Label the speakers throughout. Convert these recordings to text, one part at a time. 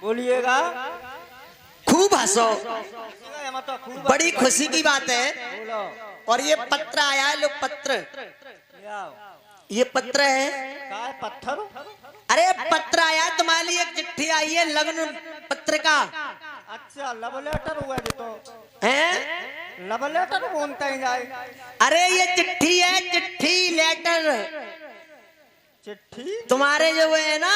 Speaker 1: बोलिएगा।
Speaker 2: खूब हंसो,
Speaker 1: तो
Speaker 2: बड़ी खुशी की बात है। और ये पत्र आया है, लो पत्र, ये पत्र है।
Speaker 1: क्या है पत्थर?
Speaker 2: अरे पत्र आया है तुम्हारे लिए, एक चिट्ठी आई है लग्न पत्रिका।
Speaker 1: अच्छा लव लेटर हुआ जी तो
Speaker 2: हैं?
Speaker 1: लव लेटर बोलते ही जाए।
Speaker 2: अरे ये चिट्ठी है, चिट्ठी लेटर।
Speaker 1: चिट्ठी
Speaker 2: तुम्हारे जो है ना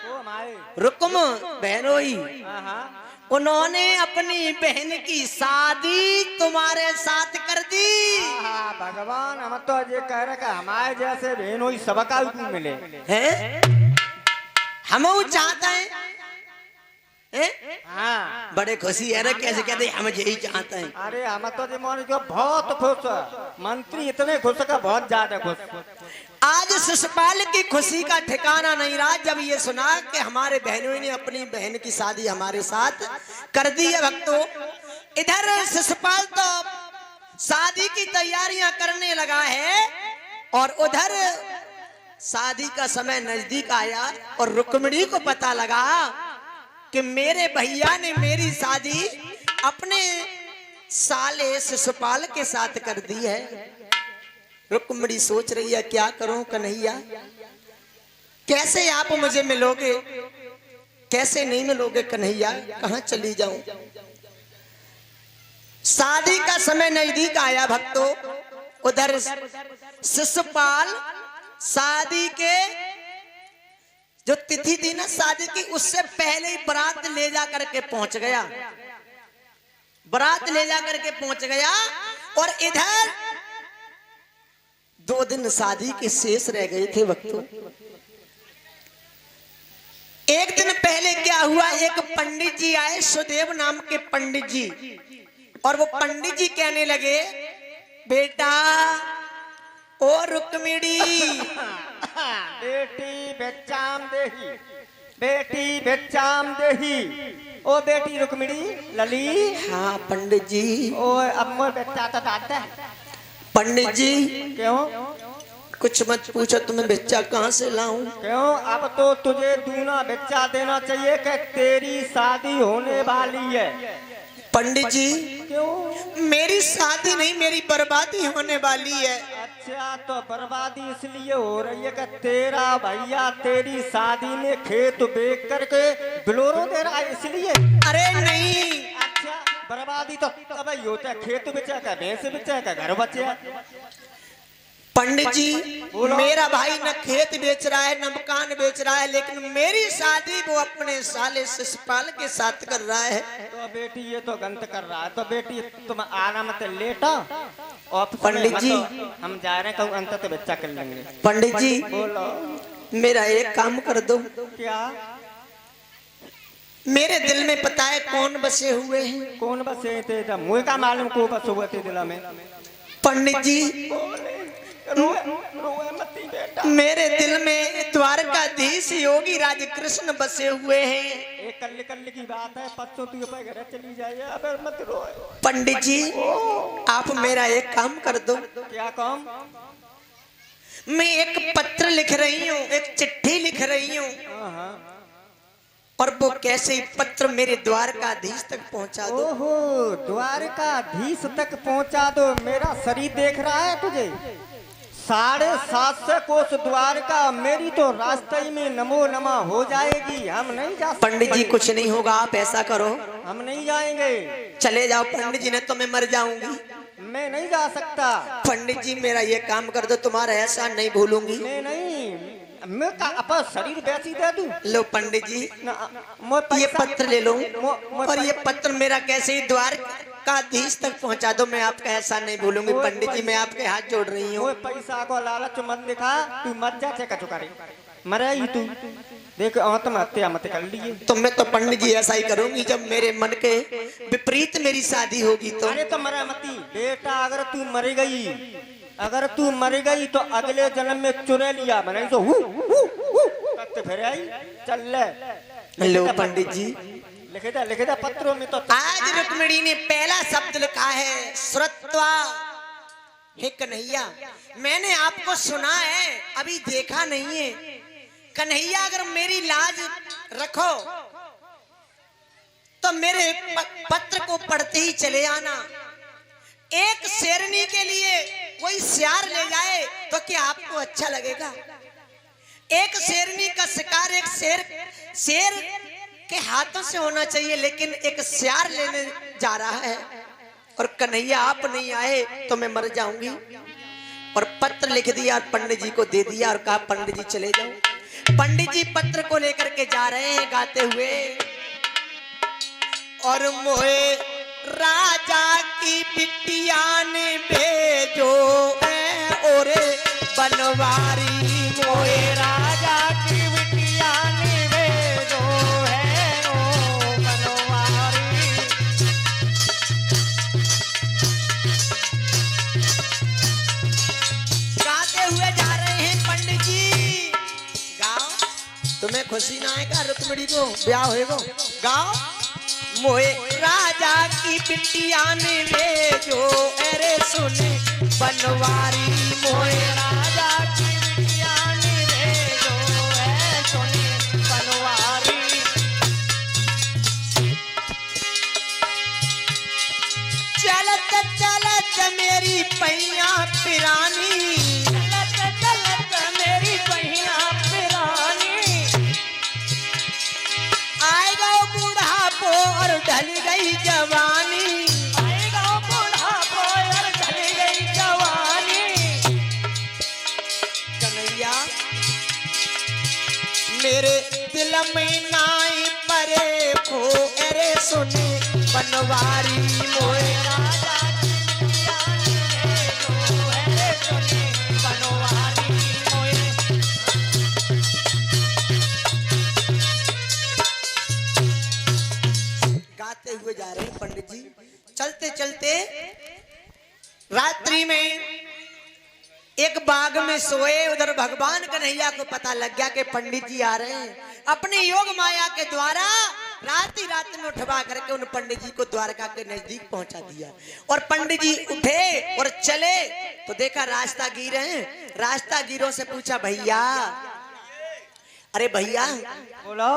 Speaker 1: वो हमारे
Speaker 2: रुकम बहनोई,
Speaker 1: हाँ
Speaker 2: उन्होंने अपनी बहन की शादी तुम्हारे साथ कर दी।
Speaker 1: हाँ भगवान, हम तो ये कह रहे कि हमारे जैसे बहनों ही सबका क्यों मिले
Speaker 2: हैं? हम चाहते हैं,
Speaker 1: हाँ।
Speaker 2: बड़े खुशी है रे, कैसे कहते हैं, हम यही चाहते हैं।
Speaker 1: अरे हम तो जी मान जो बहुत खुश है। मंत्री इतने खुश का बहुत ज्यादा खुश।
Speaker 2: आज शिशुपाल की खुशी का ठिकाना नहीं रहा जब ये सुना कि हमारे बहनों ने अपनी बहन की शादी हमारे साथ कर दी है। भक्तों, इधर शिशुपाल तो शादी की तैयारियां करने लगा है और उधर शादी का समय नजदीक आया और रुक्मिणी को पता लगा कि मेरे भैया ने मेरी शादी अपने साले शिशुपाल के साथ कर दी है। रुक्मिणी सोच रही है क्या करूं कन्हैया, कैसे आप मुझे मिलोगे, कैसे नहीं मिलोगे कन्हैया, कहां चली जाऊं। शादी का समय नजदीक आया भक्तों, उधर शिशुपाल शादी के जो तिथि थी ना शादी की, उससे पहले ही बारात ले जा करके पहुंच गया, बारात ले जा करके पहुंच गया। और इधर 2 दिन शादी के शेष रह गए थे भक्तों। एक दिन पहले क्या हुआ, एक पंडित जी आए, सुदेव नाम के पंडित जी, और वो पंडित जी कहने लगे, बेटा ओ रुक्मिणी,
Speaker 1: बेटी बेचाम देही, बेटी बेचाम देही, ओ बेटी रुक्मिणी लली।
Speaker 2: हाँ पंडित जी।
Speaker 1: ओ अब मोर बेटा तो दादा।
Speaker 2: पंडित जी
Speaker 1: क्यों?
Speaker 2: कुछ मत पूछो, तुम्हें बच्चा कहाँ से लाऊं।
Speaker 1: क्यों? अब तो तुझे दूना बच्चा देना चाहिए कि तेरी शादी होने वाली है।
Speaker 2: पंडित जी
Speaker 1: क्यों?
Speaker 2: मेरी शादी नहीं, मेरी बर्बादी होने वाली है।
Speaker 1: अच्छा तो बर्बादी इसलिए हो रही है कि तेरा भैया तेरी शादी में खेत बेच करके बिलोरो दे रहा है इसलिए।
Speaker 2: अरे नहीं,
Speaker 1: अच्छा बर्बादी तो तब ही होता है, खेत बेचा का, भैंस बेचा का, घर बचा।
Speaker 2: पंडित जी मेरा भाई न खेत बेच रहा है न मकान बेच रहा है, लेकिन मेरी शादी वो अपने साले शिशुपाल के साथ कर रहा है।
Speaker 1: तो बेटी ये तो गलत कर रहा है। तो बेटी तुम आराम से लेटा और
Speaker 2: पंडित जी
Speaker 1: हम जा रहे हैं, अंत तो बच्चा कर लेंगे।
Speaker 2: पंडित जी
Speaker 1: बोलो
Speaker 2: मेरा एक काम कर दो।
Speaker 1: क्या?
Speaker 2: मेरे दिल में पता है कौन बसे हुए हैं।
Speaker 1: कौन बसे थे? मुझे का मालूम को बस हुए थे दिल में।
Speaker 2: पंडित जी
Speaker 1: रोए मती बेटा।
Speaker 2: मेरे दिल में द्वारकाधीश योगी राज कृष्ण बसे हुए हैं।
Speaker 1: एक कल्ले कल्ले की बात है, परसों तू अपने घर चली जाए, अब मत रोए।
Speaker 2: पंडित जी आप मेरा एक काम कर दो।
Speaker 1: क्या काम?
Speaker 2: मैं एक पत्र लिख रही हूँ, एक चिट्ठी लिख रही हूँ, और वो कैसे ही पत्र मेरे द्वारकाधीश तक पहुंचा दो।
Speaker 1: ओहो द्वारकाधीश तक पहुंचा दो। मेरा शरीर देख रहा है तुझे, 750 कोस द्वारका मेरी तो रास्ते ही में नमो नमः हो जाएगी। हम नहीं जा सकते।
Speaker 2: पंडित जी कुछ नहीं होगा, आप ऐसा करो,
Speaker 1: हम नहीं जाएंगे।
Speaker 2: चले जाओ पंडित जी, ने तो मैं मर जाऊंगी।
Speaker 1: मैं नहीं जा सकता।
Speaker 2: पंडित जी मेरा ये काम कर दो, तुम्हारा एहसान नहीं भूलूंगी।
Speaker 1: मैं नहीं, मैं का अपना शरीर बेची दे दूं।
Speaker 2: लो पंडित जी ये पत्र ले लो, और ये पत्र मेरा कैसे ही द्वारकाधीश तक पहुंचा दो, मैं आपका एहसान नहीं भूलूंगी। पंडित जी मैं आपके हाथ जोड़ रही हूँ।
Speaker 1: पैसा को लालच मत दिखा, तू मत जा कचु करे मरे ही तू। देख आत्महत्या मत कर लिए।
Speaker 2: तो मैं तो पंडित जी ऐसा ही करूंगी, जब मेरे मन के विपरीत मेरी शादी होगी तो।
Speaker 1: अरे तो मरा मती बेटा, अगर तू मर गई, अगर तू मर गई तो अगले जन्म में चुने लिया मैंने तो फिर आई चल ले।
Speaker 2: हेलो पंडित जी
Speaker 1: लिखे था पत्रों में। तो
Speaker 2: आज रुक्मिणी ने पहला शब्द लिखा है श्रुत्वा। हे कन्हैया मैंने आपको सुना है, अभी देखा नहीं है। कन्हैया अगर मेरी लाज रखो तो मेरे पत्र को पढ़ते ही चले आना। एक शेरनी के लिए कोई सियार ले जाए तो क्या आपको अच्छा लगेगा? एक शेरनी का शिकार एक शेर के हाथों से होना चाहिए, लेकिन एक सियार लेने जा रहा है और कन्हैया आप नहीं आए तो मैं मर जाऊंगी। और पत्र लिख दिया और पंडित जी को दे दिया और कहा पंडित जी चले जाओ। पंडित जी पत्र को लेकर के जा रहे हैं गाते हुए, और मोए राजा की बिटिया ने भेजो ओरे बनवारी, मोए
Speaker 1: राजा की बिटिया ने भेजो है ओ बनवारी।
Speaker 2: गाते हुए जा रहे हैं पंडित जी। गाओ, तुम्हें खुशी ना आएगा रुक्मिणी को ब्याह होएगा? गाओ, मोए राजा की बिटिया ने भेजो अरे सुने बनवारी, मोए
Speaker 1: राजा की बिटिया ने भेजो है सुने बनवारी।
Speaker 2: चलत चलत मेरी पैया पिरानी,
Speaker 1: चलत चलत मेरी पहिया पिरानी।
Speaker 2: आएगा बुढ़ापो और ढल गई जवानी,
Speaker 1: आएगा बुढ़ापो और ढल गई जवानी।
Speaker 2: कन्हैया मेरे दिल में नाई परे खो अरे सुने बनवारी, मोए
Speaker 1: राजा की बिटिया ने भेजो है सुने बनवारी। मोए
Speaker 2: गाते हुए जा रहे हैं पंडित जी। चलते चलते रात्रि में एक बाग में सोए, उधर भगवान कन्हैया को पता लग गया कि पंडित जी आ रहे हैं। अपने योग माया के द्वारा रात ही रात में उठवा करके उन पंडित जी को द्वारका के नजदीक पहुंचा दिया। और पंडित जी उठे और चले तो देखा रास्तागीर हैं। रास्तागीरों से पूछा भैया, अरे भैया
Speaker 1: बोलो,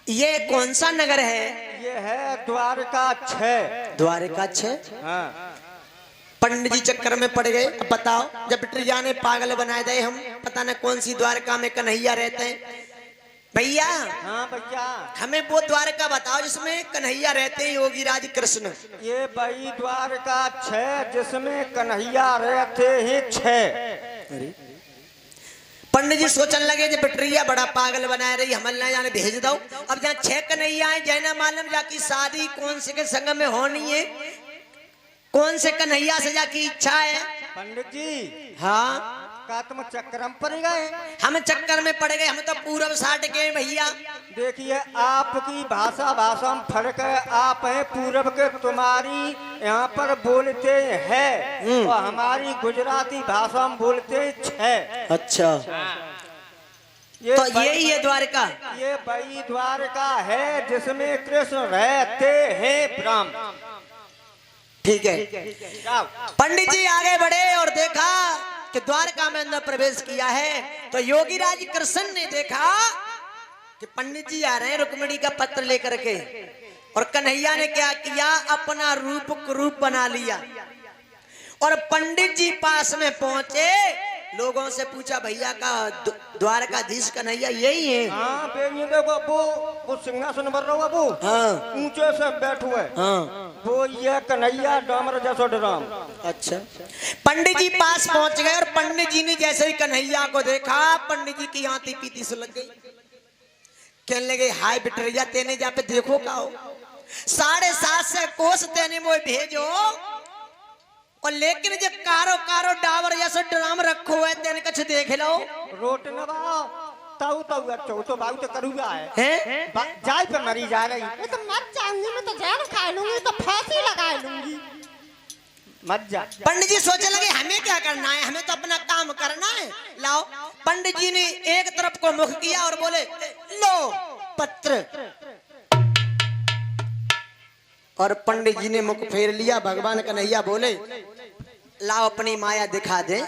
Speaker 2: ये कौन सा नगर है?
Speaker 1: ये है द्वारका 6।
Speaker 2: द्वारका 6।
Speaker 1: हाँ।
Speaker 2: पंडित जी चक्कर में पड़ गए। अब बताओ, जब बिटिया ने पागल बनाए दे, हम पता न कौन सी द्वारका में कन्हैया रहते हैं। भैया
Speaker 1: हाँ भैया,
Speaker 2: हमें वो द्वारका बताओ जिसमें कन्हैया रहते हैं, योगीराज कृष्ण।
Speaker 1: ये वही द्वारका 6 जिसमें कन्हैया रहते हैं 6।
Speaker 2: पंडित जी सोचने लगे जब बिटिया बड़ा पागल बनाए रही, हम ना जाने भेज दो। अब जहाँ 6 कन्हैया है, जैना मालूम जाकी शादी कौन से के संग में होनी है, कौन से कन्हैया से जाकी इच्छा है।
Speaker 1: पंडित जी,
Speaker 2: हाँ
Speaker 1: का तुम चक्कर में पड़ गए?
Speaker 2: हम चक्कर में पड़ गए, हम तो पूरब साट गए भैया।
Speaker 1: देखिए, आपकी भाषा में फर्क है। आप हैं पूरब के, तुम्हारी यहाँ पर बोलते हैं और हमारी गुजराती भाषा में बोलते 6।
Speaker 2: अच्छा,
Speaker 1: ये
Speaker 2: तो यही है द्वारका।
Speaker 1: ये वही द्वारका है जिसमें कृष्ण रहते हैं ब्रह्म।
Speaker 2: ठीक है।
Speaker 1: जाओ।
Speaker 2: पंडित जी आगे बढ़े और देखा कि द्वारका में अंदर प्रवेश किया है। तो योगीराज कृष्ण ने देखा कि पंडित जी आ रहे हैं रुक्मिणी का पत्र लेकर के, और कन्हैया ने क्या किया, अपना रूप बना लिया और पंडित जी पास में पहुंचे। लोगों से पूछा भैया का द्वारकाधीश कन्हैया यही है?
Speaker 1: हाँ बेबी, देखो वो सिंहासन पर रहो, वो
Speaker 2: हाँ
Speaker 1: ऊंचे से बैठो है।
Speaker 2: हाँ,
Speaker 1: वो ये कन्हैया डामर जैसा ड्राम।
Speaker 2: अच्छा। पंडित जी पास पहुंच गए और पंडित जी ने जैसे ही कन्हैया को देखा, पंडित जी की आंती पीती से लग गई। कहने लगे, हाय बिटरिया, तेने जा पे देखो का हो, 7.5 से कोस तेने मोए भेजो, और लेकिन जब कारो कारो डावर जैसा ड्राम रखो है तेने कछ देख लो।
Speaker 1: रोट न बाओ ताऊ ताऊ अच्छो तो बाऊ तो करूँगा
Speaker 2: हैं?
Speaker 1: जाय पे मरी जा रही।
Speaker 3: मैं तो मर जाऊंगी, मैं तो जहर खा लूंगी, तो फांसी लगा लूंगी।
Speaker 1: मत जा।
Speaker 2: पंडित जी सोचने लगे हमें क्या करना है, हमें तो अपना काम करना है। लाओ। पंडित जी ने एक तरफ को मुख किया और बोले, लो पत्र। और पंडित जी ने मुख फेर लिया। भगवान कन्हैया बोले, लाओ अपनी माया दिखा दे।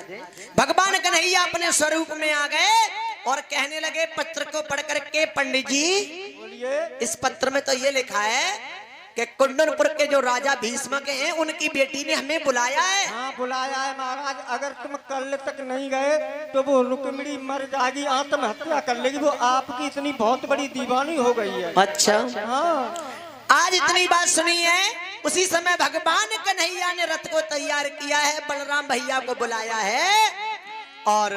Speaker 2: भगवान कन्हैया अपने स्वरूप में आ गए और कहने लगे, पत्र को पढ़ करके पंडित जी
Speaker 1: बोलिए।
Speaker 2: इस पत्र में तो ये लिखा है कि कुंदनपुर के जो राजा भीष्म के हैं उनकी बेटी ने हमें बुलाया है।
Speaker 1: हाँ बुलाया है महाराज, अगर तुम कल तक नहीं गए तो वो रुक्मिणी मर जाएगी, आत्महत्या कर लेगी। वो आपकी इतनी बहुत बड़ी दीवानी हो गई है।
Speaker 2: अच्छा
Speaker 1: हाँ
Speaker 2: आज इतनी बात सुनी है। उसी समय भगवान कन्हैया ने रथ को तैयार किया है, बलराम भैया को बुलाया है और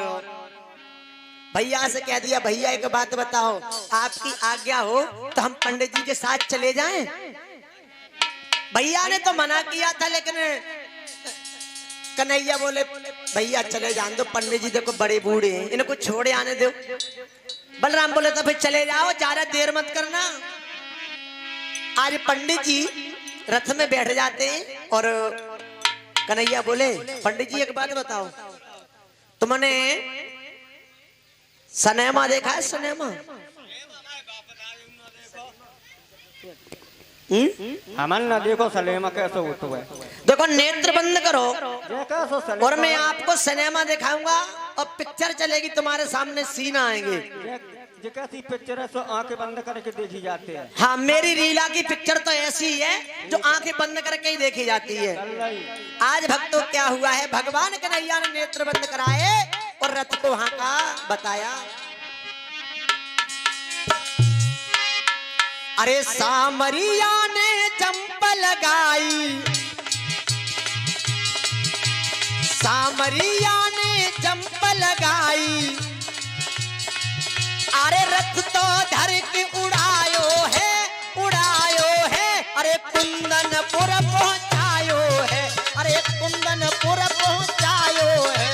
Speaker 2: भैया से कह दिया, भैया एक बात बताओ, आपकी आज्ञा हो तो हम पंडित जी के साथ चले जाएं। भैया ने तो मना किया था, लेकिन कन्हैया बोले भैया चले जाने दो, पंडित जी देखो बड़े बूढ़े हैं, इनको छोड़े आने दो। बलराम बोले तो फिर चले जाओ, ज्यादा देर मत करना। आज पंडित जी रथ में बैठ जाते हैं और कन्हैया बोले, पंडित जी एक बात बताओ, तुमने सिनेमा देखा है? सिनेमा
Speaker 1: हमन ना देखो सलेमा कैसे होता है।
Speaker 2: देखो नेत्र बंद करो
Speaker 1: कैसे सलेमा
Speaker 2: और मैं आपको सिनेमा दिखाऊंगा और पिक्चर चलेगी, तुम्हारे सामने सीन आएंगे।
Speaker 1: ये कैसी पिक्चर है सो आंखें बंद करके देखी जाती है।
Speaker 2: हाँ मेरी लीला की पिक्चर तो ऐसी है जो आंखें बंद करके ही देखी जाती है। आज भक्तों क्या हुआ है, भगवान कन्हैया ने नेत्र बंद कराए और रथ को वहां का बताया। अरे सामरिया ने चंप लगाई, सामरिया ने चंप लगाई, अरे रथ तो धर के उड़ायो है, उड़ायो है, अरे कुंदनपुर पहुंचायो है, अरे कुंदनपुर पहुंचायो है।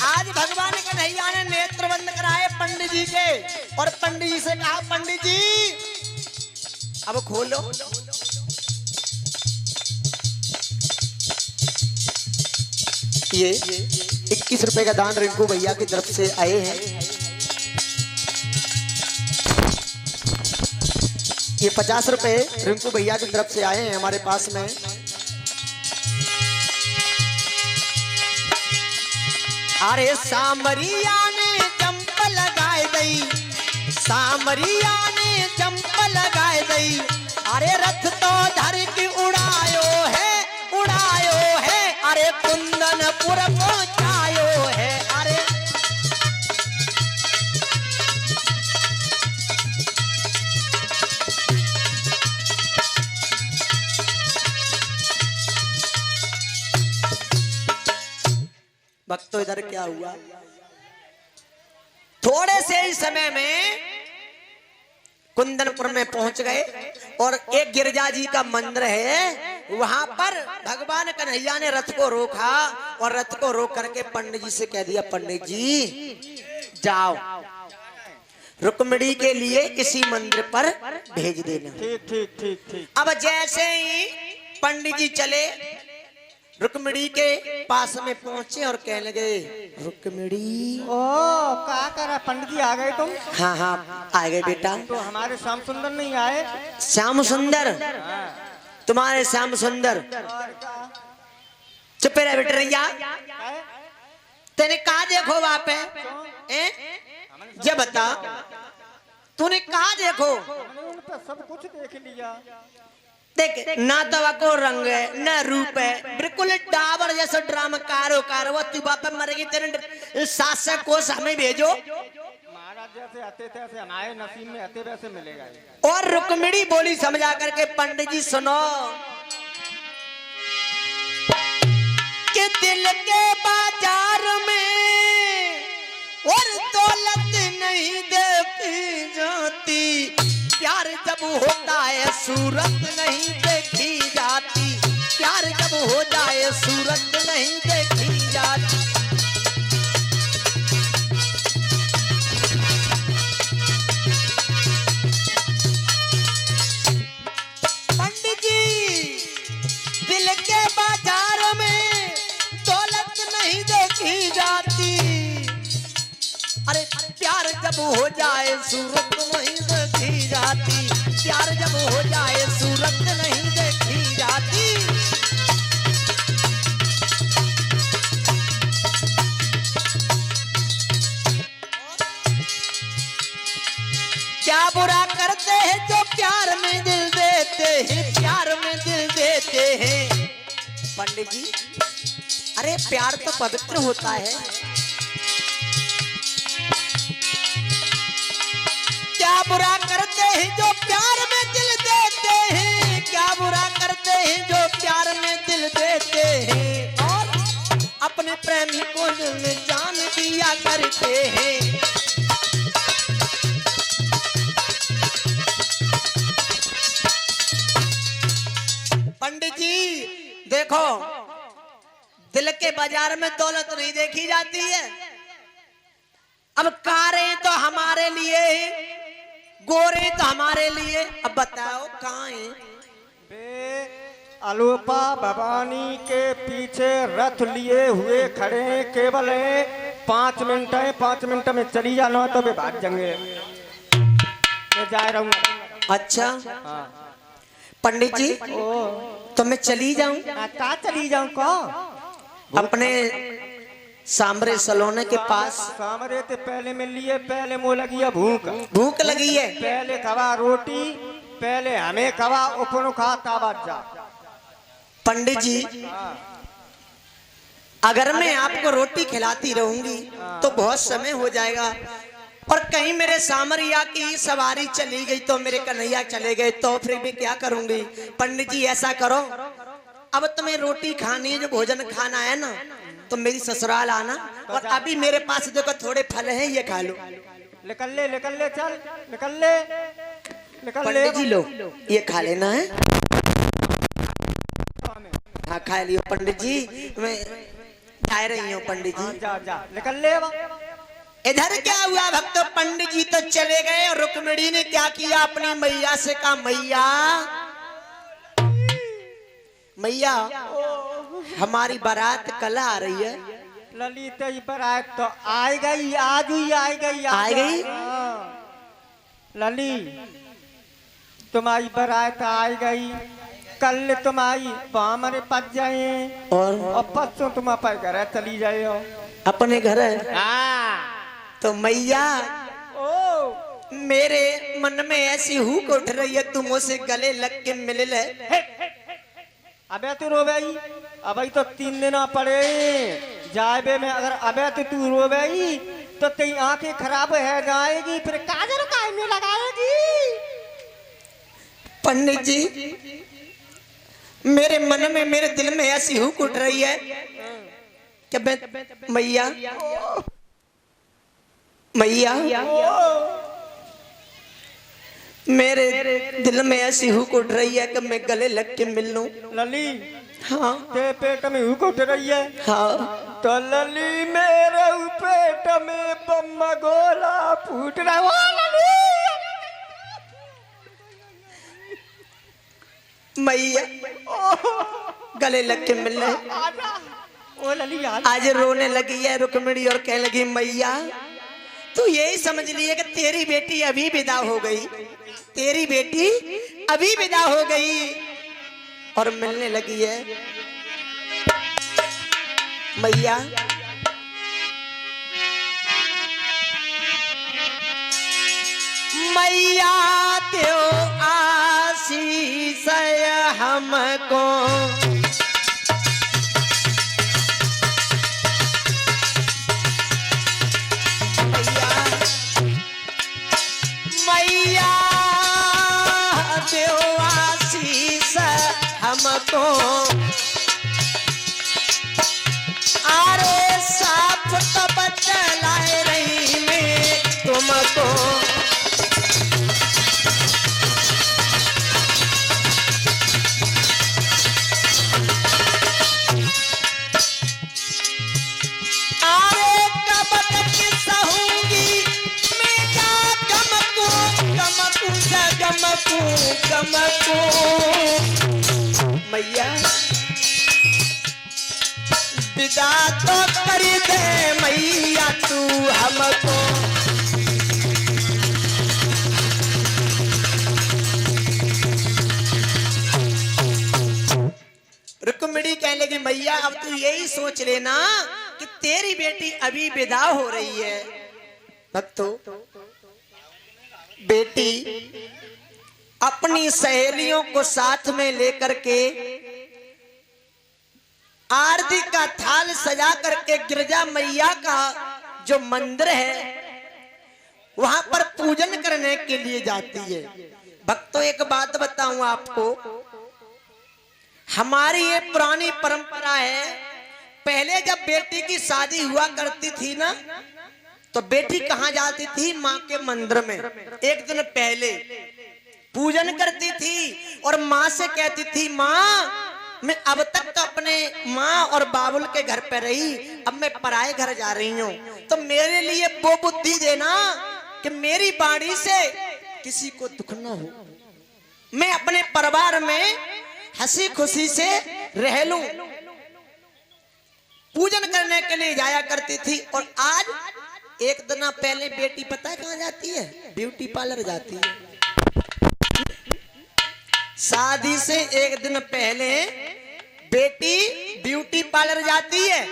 Speaker 2: आज भगवान कन्हैया ने नेत्र बंद कराए पंडित जी के और पंडित जी से कहा, पंडित जी अब खोलो। ये 21 रुपए का दान रिंकू भैया की तरफ से आए हैं। ये 50 रुपए रिंकू भैया की तरफ से आए हैं हमारे पास में। अरे सामरिया ने चंप लगाए दई, सामरिया ने चंप लगाए दई, अरे रथ तो धर के उड़ायो है, उड़ायो है, अरे कुंदनपुर पहुंचायो है। अरे भक्तों इधर क्या हुआ, थोड़े से ही समय में कुंदनपुर में पहुंच गए और एक गिरजा जी का मंदिर है, वहां पर भगवान कन्हैया ने रथ को रोका और रथ को रोक करके पंडित जी से कह दिया, पंडित जी जाओ रुक्मिणी के लिए किसी मंदिर पर भेज देना।
Speaker 1: ठीक ठीक ठीक ठीक।
Speaker 2: अब जैसे ही पंडित जी चले रुक्मिणी के पास में पहुंचे और कहने लगे, रुक्मिणी।
Speaker 1: ओ क्या करा पंडित जी, आ गए तुम?
Speaker 2: हाँ हाँ आ गए बेटा।
Speaker 1: तो हमारे श्याम सुंदर नहीं आए?
Speaker 2: श्याम सुंदर, तुम्हारे श्याम सुंदर चुप रहे बेटरिया, तेने कहा देखो वहां पे, ये बता तूने कहा देखो?
Speaker 1: सब कुछ देख लिया।
Speaker 2: देख ना तवा को रंग है ना रूप है, बिल्कुल डाबर जैसा ड्रामा कारो कारो, वो तू बाप मरेगी, तेरे सास से कोस हमें भेजो।
Speaker 1: महाराज जैसे आते थे ऐसे हमारे नसीब में आते वैसे मिलेगा।
Speaker 2: और रुक्मिणी बोली समझा करके, पंडित जी सुनो कि दिल के बाजार में और दौलत नहीं देखी जाती, प्यार जब होता है सूरत नहीं देखी जाती, प्यार जब हो जाए सूरत नहीं देखी जाती। पंडित जी दिल के बाजार में दौलत नहीं देखी जाती, अरे प्यार जब हो जाए सूरत नहीं देखी जाती, प्यार जब हो जाए सूरत नहीं देखी जाती। क्या बुरा करते हैं जो प्यार में दिल देते हैं, प्यार में दिल देते हैं। पंडित जी, अरे प्यार तो पवित्र होता है। क्या बुरा करते हैं जो प्यार में दिल देते हैं, क्या बुरा करते हैं जो प्यार में दिल देते हैं, और अपने प्रेमी को दिल में जान दिया करते हैं। पंडित जी देखो, दिल के बाजार में दौलत नहीं देखी जाती है। अब कारें तो हमारे लिए है, गोरे तो हमारे लिए, अब बताओ कहाँ है?
Speaker 1: बे अलोपा भवानी के पीछे रथ लिए हुए खड़े हैं, केवल 5 मिनट है, 5 मिनट में चली जाना तो वे भाग जाएंगे। मैं जा रहा हूँ।
Speaker 2: अच्छा
Speaker 1: हाँ।
Speaker 2: पंडित जी,
Speaker 1: ओ
Speaker 2: तो मैं चली जाऊं?
Speaker 1: का चली जाऊं को?
Speaker 2: अपने सांबरे सलोने के पास।
Speaker 1: सामरे ते पहले मिल लिए, पहले मुँह लगी है भूख।
Speaker 2: भूख लगी है,
Speaker 1: पहले खवा रोटी, पहले हमें खवा उपनो खा ताबाद जा।
Speaker 2: पंडित जी अगर मैं आपको रोटी खिलाती रहूंगी तो बहुत समय हो जाएगा, और कहीं मेरे सामरिया की सवारी चली गई तो मेरे कन्हैया चले गए तो फिर भी क्या करूंगी? पंडित जी ऐसा करो, अब तुम्हें रोटी खानी है, जो भोजन खाना है ना, तो मेरी ससुराल आना, और अभी मेरे पास देखो थोड़े फल हैं, ये खा लो।
Speaker 1: निकल ले चल, निकल ले।
Speaker 2: पंडित जी लो, ये खा लेना है। हाँ खा लियो पंडित जी, मैं जा रही हूँ पंडित जी।
Speaker 1: जा निकल ले।
Speaker 2: इधर क्या हुआ भक्तों, पंडित जी तो चले गए और रुक्मिणी ने क्या किया, अपनी मैया से कहा, मैया मैया हमारी बारात कल आ रही है।
Speaker 1: ललित बारात तो आ गई, आज ही आ गई।
Speaker 2: आ गई?
Speaker 1: लली तुम्हारी बारात आ गई, कल तुम्हारी बामरे पच जाए और परसों तुम अपने घर चली जाए हो।
Speaker 2: अपने घर है? तो मैया मेरे मन में ऐसी हुक उठ रही है, तुम उसे गले लग के मिल ले।
Speaker 1: अबे तू रोवेई, अभी तो 3 दिन पड़े जाए में, अगर अबे तो तू रोवेई तो तेरी आंखें खराब है जाएगी, फिर काजल काहे में लगाएगी?
Speaker 2: पंडित जी मेरे मन में, मेरे दिल में ऐसी हुक उठ रही है कि मैया मैया मेरे दिल में ऐसी हुक उठ रही है कि मैं गले लग के मिल लूं।
Speaker 1: लली
Speaker 2: हाँ
Speaker 1: ते पेट में हुक उठ रही है?
Speaker 2: हाँ।
Speaker 1: तो लली मेरे पेट में बम गोला फूट रहा है। लली
Speaker 2: मैया गले लग के मिल रहे।
Speaker 1: ओ लली
Speaker 2: आज रोने लगी है रुक्मिणी और कहने लगी, मैया तू यही समझ लिए कि तेरी बेटी अभी विदा हो गई, तेरी बेटी अभी विदा हो गई और मिलने लगी है। मैया मैया त्यो आशीष हमको, मैया त्यो आशीष हमको, अरे साफ तब चलाए रही मैं तुमको। मैया विदा तो कर दे मैया तू हमको। रुक्मिणी कहने लगी, मैया अब तू यही सोच लेना कि तेरी बेटी अभी विदा हो रही है। भक्तों बेटी अपनी सहेलियों को साथ में लेकर के आरती का थाल सजा करके गिरजा मैया का जो मंदिर है वहां पर पूजन करने के लिए जाती है। भक्तों एक बात बताऊं आपको, हमारी ये पुरानी परंपरा है। पहले जब बेटी की शादी हुआ करती थी ना, तो बेटी कहाँ जाती थी? माँ के मंदिर में एक दिन पहले पूजन करती थी और माँ से कहती थी, माँ मैं अब तक तो अपने माँ और बाबुल के घर पे रही, अब मैं पराए घर जा रही हूँ, तो मेरे लिए वो बुद्धि देना कि मेरी बाणी से किसी को दुख न हो, मैं अपने परिवार में हंसी खुशी से रह लूं। पूजन करने के लिए जाया करती थी। और आज एक दिन पहले बेटी पता है कहाँ जाती है? ब्यूटी पार्लर जाती है। शादी से एक दिन पहले बेटी ब्यूटी पार्लर जाती है।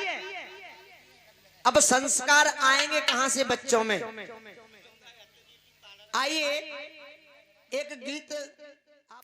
Speaker 2: अब संस्कार आएंगे कहां से बच्चों में? आइए एक गीत